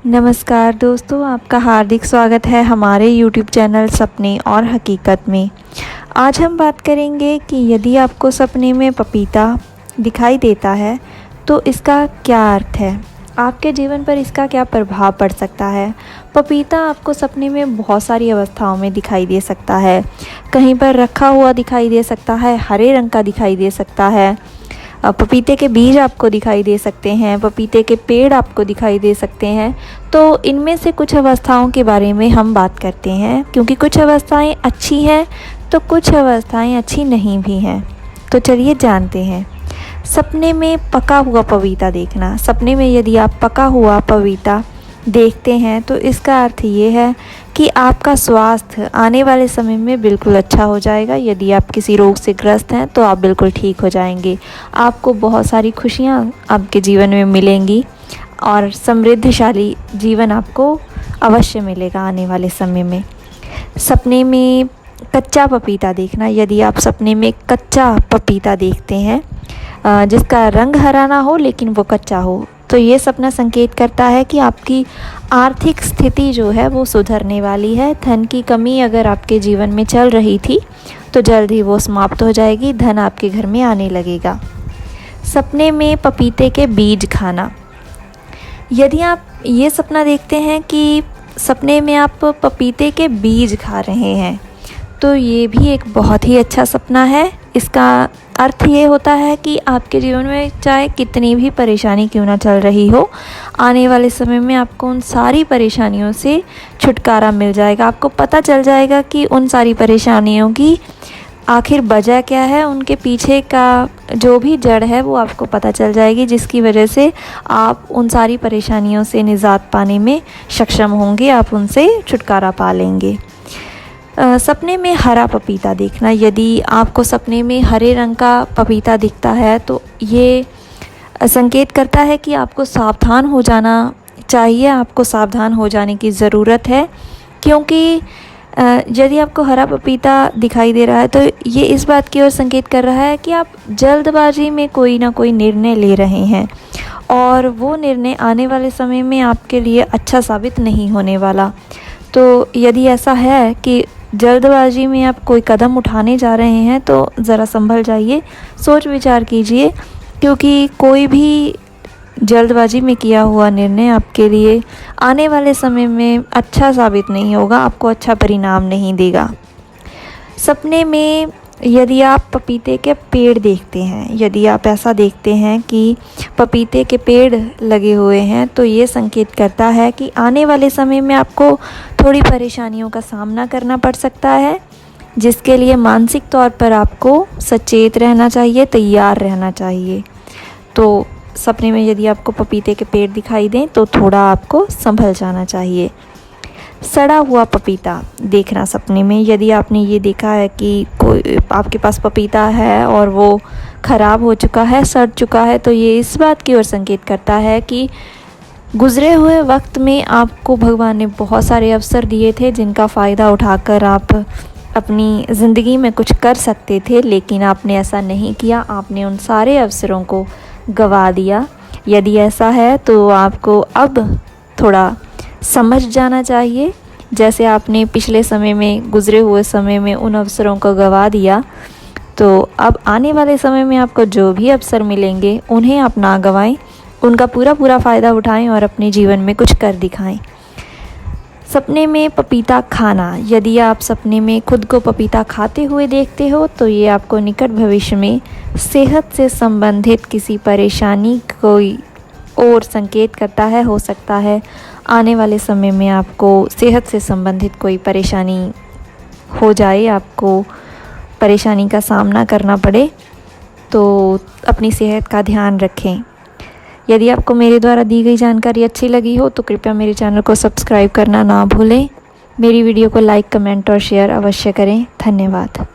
नमस्कार दोस्तों, आपका हार्दिक स्वागत है हमारे YouTube चैनल सपने और हकीकत में। आज हम बात करेंगे कि यदि आपको सपने में पपीता दिखाई देता है तो इसका क्या अर्थ है, आपके जीवन पर इसका क्या प्रभाव पड़ सकता है। पपीता आपको सपने में बहुत सारी अवस्थाओं में दिखाई दे सकता है। कहीं पर रखा हुआ दिखाई दे सकता है, हरे रंग का दिखाई दे सकता है, पपीते के बीज आपको दिखाई दे सकते हैं, पपीते के पेड़ आपको दिखाई दे सकते हैं। तो इनमें से कुछ अवस्थाओं के बारे में हम बात करते हैं, क्योंकि कुछ अवस्थाएं अच्छी हैं तो कुछ अवस्थाएं अच्छी नहीं भी हैं। तो चलिए जानते हैं। सपने में पका हुआ पपीता देखना। सपने में यदि आप पका हुआ पपीता देखते हैं तो इसका अर्थ ये है कि आपका स्वास्थ्य आने वाले समय में बिल्कुल अच्छा हो जाएगा। यदि आप किसी रोग से ग्रस्त हैं तो आप बिल्कुल ठीक हो जाएंगे। आपको बहुत सारी खुशियाँ आपके जीवन में मिलेंगी और समृद्धशाली जीवन आपको अवश्य मिलेगा आने वाले समय में। सपने में कच्चा पपीता देखना। यदि आप सपने में कच्चा पपीता देखते हैं जिसका रंग हरा ना हो लेकिन वो कच्चा हो, तो ये सपना संकेत करता है कि आपकी आर्थिक स्थिति जो है वो सुधरने वाली है। धन की कमी अगर आपके जीवन में चल रही थी तो जल्द ही वो समाप्त हो जाएगी, धन आपके घर में आने लगेगा। सपने में पपीते के बीज खाना। यदि आप ये सपना देखते हैं कि सपने में आप पपीते के बीज खा रहे हैं तो ये भी एक बहुत ही अच्छा सपना है। इसका अर्थ ये होता है कि आपके जीवन में चाहे कितनी भी परेशानी क्यों ना चल रही हो, आने वाले समय में आपको उन सारी परेशानियों से छुटकारा मिल जाएगा। आपको पता चल जाएगा कि उन सारी परेशानियों की आखिर वजह क्या है, उनके पीछे का जो भी जड़ है वो आपको पता चल जाएगी, जिसकी वजह से आप उन सारी परेशानियों से निजात पाने में सक्षम होंगे, आप उनसे छुटकारा पा लेंगे। सपने में हरा पपीता देखना। यदि आपको सपने में हरे रंग का पपीता दिखता है तो ये संकेत करता है कि आपको सावधान हो जाना चाहिए, आपको सावधान हो जाने की ज़रूरत है। क्योंकि यदि आपको हरा पपीता दिखाई दे रहा है तो ये इस बात की ओर संकेत कर रहा है कि आप जल्दबाजी में कोई ना कोई निर्णय ले रहे हैं और वो निर्णय आने वाले समय में आपके लिए अच्छा साबित नहीं होने वाला। तो यदि ऐसा है कि जल्दबाजी में आप कोई कदम उठाने जा रहे हैं तो ज़रा संभल जाइए, सोच विचार कीजिए, क्योंकि कोई भी जल्दबाजी में किया हुआ निर्णय आपके लिए आने वाले समय में अच्छा साबित नहीं होगा, आपको अच्छा परिणाम नहीं देगा। सपने में यदि आप पपीते के पेड़ देखते हैं, यदि आप ऐसा देखते हैं कि पपीते के पेड़ लगे हुए हैं तो ये संकेत करता है कि आने वाले समय में आपको थोड़ी परेशानियों का सामना करना पड़ सकता है, जिसके लिए मानसिक तौर पर आपको सचेत रहना चाहिए, तैयार रहना चाहिए। तो सपने में यदि आपको पपीते के पेड़ दिखाई दें तो थोड़ा आपको संभल जाना चाहिए। सड़ा हुआ पपीता देखना सपने में। यदि आपने ये देखा है कि कोई आपके पास पपीता है और वो ख़राब हो चुका है, सड़ चुका है, तो ये इस बात की ओर संकेत करता है कि गुज़रे हुए वक्त में आपको भगवान ने बहुत सारे अवसर दिए थे जिनका फ़ायदा उठाकर आप अपनी ज़िंदगी में कुछ कर सकते थे, लेकिन आपने ऐसा नहीं किया, आपने उन सारे अवसरों को गंवा दिया। यदि ऐसा है तो आपको अब थोड़ा समझ जाना चाहिए। जैसे आपने पिछले समय में, गुज़रे हुए समय में उन अवसरों को गंवा दिया, तो अब आने वाले समय में आपको जो भी अवसर मिलेंगे उन्हें आप ना गंवाएं, उनका पूरा फ़ायदा उठाएं और अपने जीवन में कुछ कर दिखाएं। सपने में पपीता खाना। यदि आप सपने में खुद को पपीता खाते हुए देखते हो तो ये आपको निकट भविष्य में सेहत से संबंधित किसी परेशानी कोई और संकेत करता है। हो सकता है आने वाले समय में आपको सेहत से संबंधित कोई परेशानी हो जाए, आपको परेशानी का सामना करना पड़े, तो अपनी सेहत का ध्यान रखें। यदि आपको मेरे द्वारा दी गई जानकारी अच्छी लगी हो तो कृपया मेरे चैनल को सब्सक्राइब करना ना भूलें। मेरी वीडियो को लाइक, कमेंट और शेयर अवश्य करें। धन्यवाद।